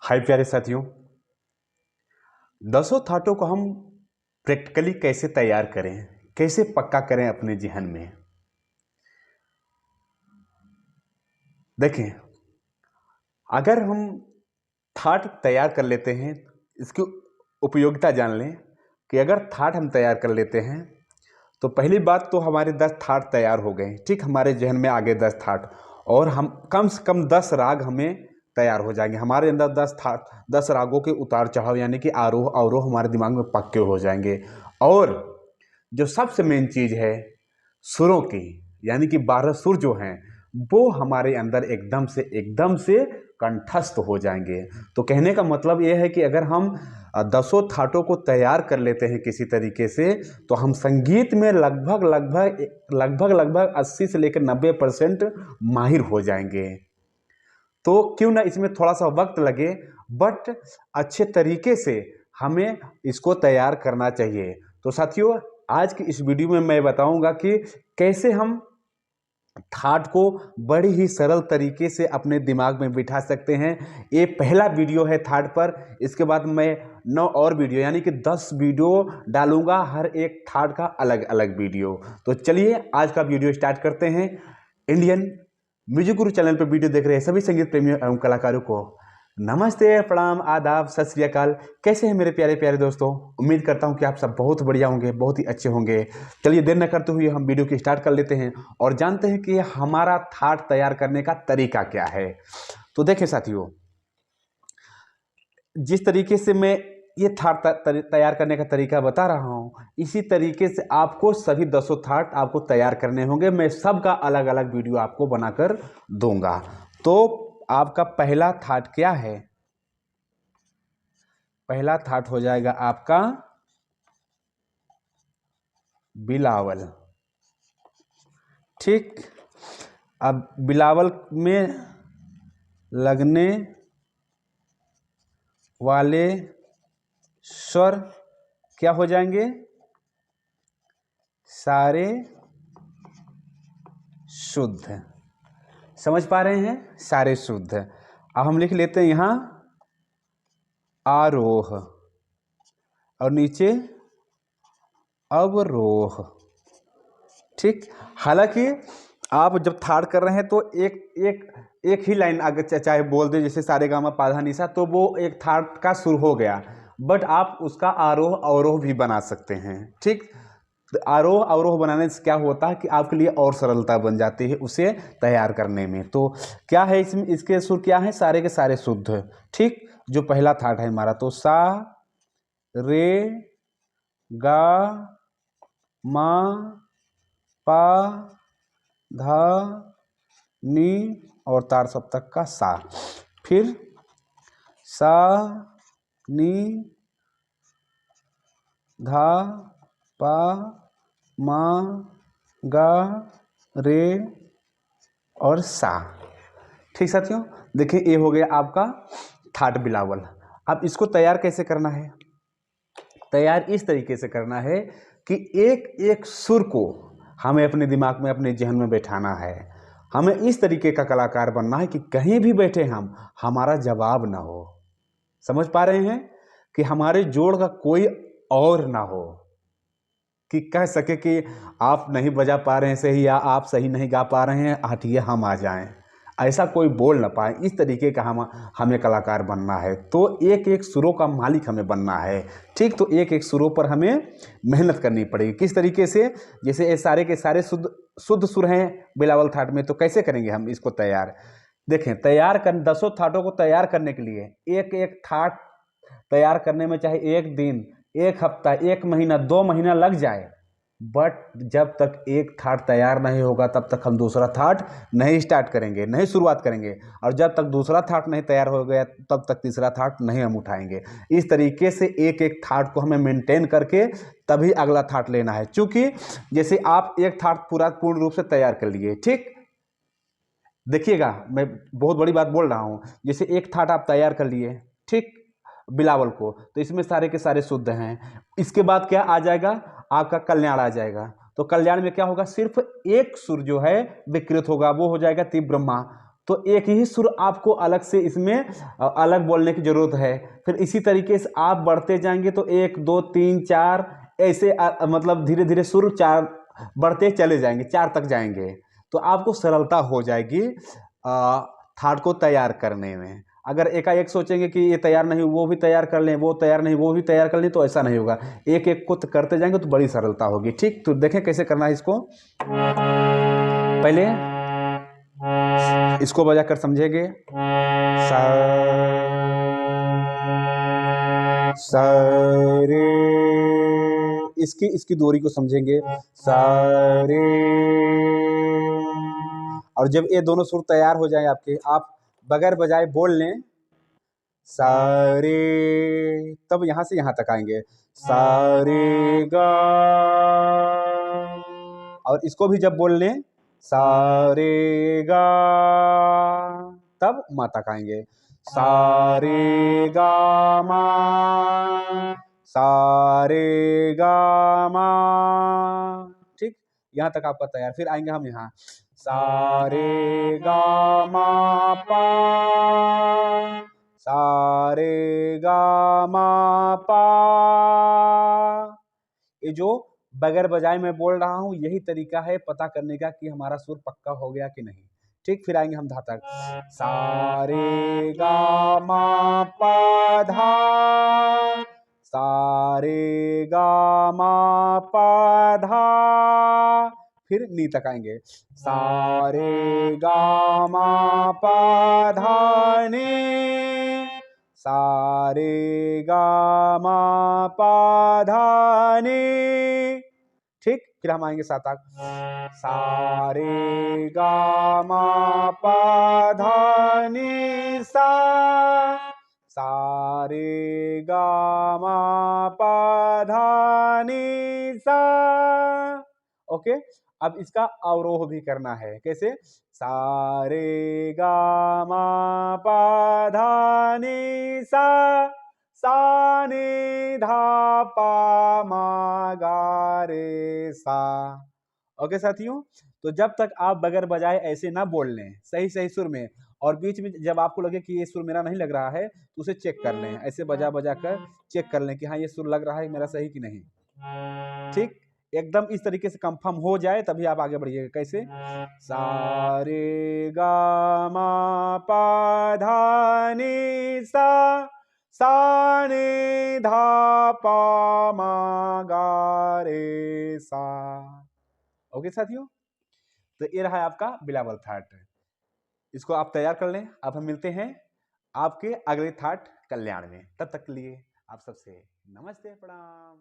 हाय प्यारे साथियों, दसों थाटों को हम प्रैक्टिकली कैसे तैयार करें, कैसे पक्का करें अपने जहन में। देखें, अगर हम थाट तैयार कर लेते हैं, इसकी उपयोगिता जान लें कि अगर थाट हम तैयार कर लेते हैं तो पहली बात तो हमारे 10 थाट तैयार हो गए। ठीक, हमारे जहन में आगे 10 थाट और हम कम से कम 10 राग हमें तैयार हो जाएंगे। हमारे अंदर 10 थाट, 10 रागों के उतार चढ़ाव यानी कि आरोह अवरोह हमारे दिमाग में पक्के हो जाएंगे। और जो सबसे मेन चीज़ है सुरों की, यानी कि 12 सुर जो हैं वो हमारे अंदर एकदम से कंठस्थ हो जाएंगे। तो कहने का मतलब ये है कि अगर हम दसों थाटों को तैयार कर लेते हैं किसी तरीके से, तो हम संगीत में लगभग 80 से लेकर 90% माहिर हो जाएंगे। तो क्यों ना इसमें थोड़ा सा वक्त लगे, बट अच्छे तरीके से हमें इसको तैयार करना चाहिए। तो साथियों, आज की इस वीडियो में मैं बताऊंगा कि कैसे हम थाट को बड़ी ही सरल तरीके से अपने दिमाग में बिठा सकते हैं। ये पहला वीडियो है थाट पर। इसके बाद मैं 9 और वीडियो यानी कि 10 वीडियो डालूंगा, हर एक थाट का अलग अलग वीडियो। तो चलिए आज का वीडियो स्टार्ट करते हैं। इंडियन म्यूजिक गुरु चैनल पर वीडियो देख रहे हैं सभी संगीत प्रेमियों एवं कलाकारों को नमस्ते, प्रणाम, आदाब, सत श्री अकाल। कैसे हैं मेरे प्यारे प्यारे दोस्तों? उम्मीद करता हूं कि आप सब बहुत बढ़िया होंगे, बहुत ही अच्छे होंगे। चलिए देर न करते हुए हम वीडियो की स्टार्ट कर लेते हैं और जानते हैं कि हमारा थाट तैयार करने का तरीका क्या है। तो देखें साथियों, जिस तरीके से मैं ये थाट तैयार करने का तरीका बता रहा हूँ, इसी तरीके से आपको सभी 10 थाट आपको तैयार करने होंगे। मैं सबका अलग अलग वीडियो आपको बनाकर दूंगा। तो आपका पहला थाट क्या है? पहला थाट हो जाएगा आपका बिलावल। ठीक, अब बिलावल में लगने वाले स्वर क्या हो जाएंगे? सारे शुद्ध। समझ पा रहे हैं? सारे शुद्ध। अब हम लिख लेते हैं यहां आरोह और नीचे अवरोह। ठीक, हालांकि आप जब थाट कर रहे हैं तो एक ही लाइन अगर चाहे बोल दे, जैसे सारे गामा पाधा निशा, तो वो एक थाट का सुर हो गया, बट आप उसका आरोह अवरोह भी बना सकते हैं। ठीक, आरोह अवरोह बनाने से क्या होता है कि आपके लिए और सरलता बन जाती है उसे तैयार करने में। तो क्या है इसमें, इसके सुर क्या है? सारे के सारे शुद्ध। ठीक, जो पहला थाट है हमारा, तो सा रे गा मा पा धा नी और तार सप्तक का सा, फिर सा नी धा पा मा गा रे और सा। ठीक साथियों, देखिए ये हो गया आपका थाट बिलावल। अब इसको तैयार कैसे करना है? तैयार इस तरीके से करना है कि एक एक सुर को हमें अपने दिमाग में, अपने जहन में बैठाना है। हमें इस तरीके का कलाकार बनना है कि कहीं भी बैठे हम, हमारा जवाब ना हो। समझ पा रहे हैं? कि हमारे जोड़ का कोई और ना हो, कि कह सके कि आप नहीं बजा पा रहे हैं सही, या आप सही नहीं गा पा रहे हैं, हटिए हम आ जाएं, ऐसा कोई बोल ना पाए। इस तरीके का हमें कलाकार बनना है। तो एक एक सुरों का मालिक हमें बनना है। ठीक, तो एक एक सुरों पर हमें मेहनत करनी पड़ेगी। किस तरीके से? जैसे ये सारे के सारे शुद्ध सुर हैं बिलावल थाट में, तो कैसे करेंगे हम इसको तैयार? देखें, तैयार कर 10 थाटों को तैयार करने के लिए एक एक थाट तैयार करने में चाहे एक दिन, एक हफ्ता, एक महीना, 2 महीना लग जाए, बट जब तक एक थाट तैयार नहीं होगा तब तक हम दूसरा थाट नहीं स्टार्ट करेंगे, नहीं शुरुआत करेंगे। और जब तक दूसरा थाट नहीं तैयार हो गया तब तक तीसरा थाट नहीं हम उठाएंगे। इस तरीके से एक एक थाट को हमें मेंटेन करके तभी अगला थाट लेना है। क्योंकि जैसे आप एक थाट पूर्ण रूप से तैयार कर लिए, ठीक, देखिएगा मैं बहुत बड़ी बात बोल रहा हूँ। जैसे एक थाट आप तैयार कर लिए, ठीक, बिलावल को, तो इसमें सारे के सारे शुद्ध हैं। इसके बाद क्या आ जाएगा? आपका कल्याण आ जाएगा। तो कल्याण में क्या होगा? सिर्फ एक सुर जो है विकृत होगा, वो हो जाएगा तीव्र मा। तो एक ही सुर आपको अलग से इसमें अलग बोलने की जरूरत है। फिर इसी तरीके से आप बढ़ते जाएंगे तो 1 2 3 4 ऐसे मतलब धीरे धीरे सुर 4 बढ़ते चले जाएंगे, 4 तक जाएंगे, तो आपको सरलता हो जाएगी थाट को तैयार करने में। अगर एकाएक सोचेंगे कि ये तैयार नहीं, वो भी तैयार कर लें, वो तैयार नहीं, वो भी तैयार कर लें, तो ऐसा नहीं होगा। एक एक को करते जाएंगे तो बड़ी सरलता होगी। ठीक, तो देखें कैसे करना है इसको। पहले इसको बजाकर समझेंगे। सा सा रे, इसकी दूरी को समझेंगे। सा रे, और जब ये दोनों सुर तैयार हो जाए आपके, आप बगैर बजाए बोल लें सा रे, तब यहां से यहां तक आएंगे सा रे गा, और इसको भी जब बोल लें सा रे गा, तब मा तक आएंगे सा रे गा मा, सा रे गा मा। ठीक, यहां तक आपका तैयार। फिर आएंगे हम यहाँ सा रे गा मा पा, सा रे गा मा पा। ये जो बगैर बजाए मैं बोल रहा हूं, यही तरीका है पता करने का कि हमारा सुर पक्का हो गया कि नहीं। ठीक, फिर आएंगे हम धा तक। सा रे गा मा पा धा, सा रे गा मा पा धा। फिर नी तक आएंगे सा रे गा मा पा धा नी, सा रे गा मा पा धा नी। ठीक, फिर हम आएंगे सा तक। सा रे गा मा पा धा नी सा, सा रे गा मा पा धा नी सा। ओके, अब इसका अवरोह भी करना है। कैसे? सा रे गा मा पा धा नी सा, सा नी धा पा मा गा रे सा। ओके साथियों, तो जब तक आप बगैर बजाए ऐसे ना बोल लें सही सही सुर में, और बीच में जब आपको लगे कि ये सुर मेरा नहीं लग रहा है, तो उसे चेक कर लें, ऐसे बजा बजा कर चेक कर लें कि हाँ ये सुर लग रहा है मेरा सही कि नहीं। ठीक, एकदम इस तरीके से कंफर्म हो जाए तभी आप आगे बढ़िएगा। कैसे? सा रे गा मा पा धा नी सा, सा नी धा पा मा गा रे सा। ओके साथियों, तो ये रहा आपका बिलावल थाट। इसको आप तैयार कर लें। अब हम मिलते हैं आपके अगले थाट कल्याण में। तब तक के लिए आप सबसे नमस्ते, प्रणाम।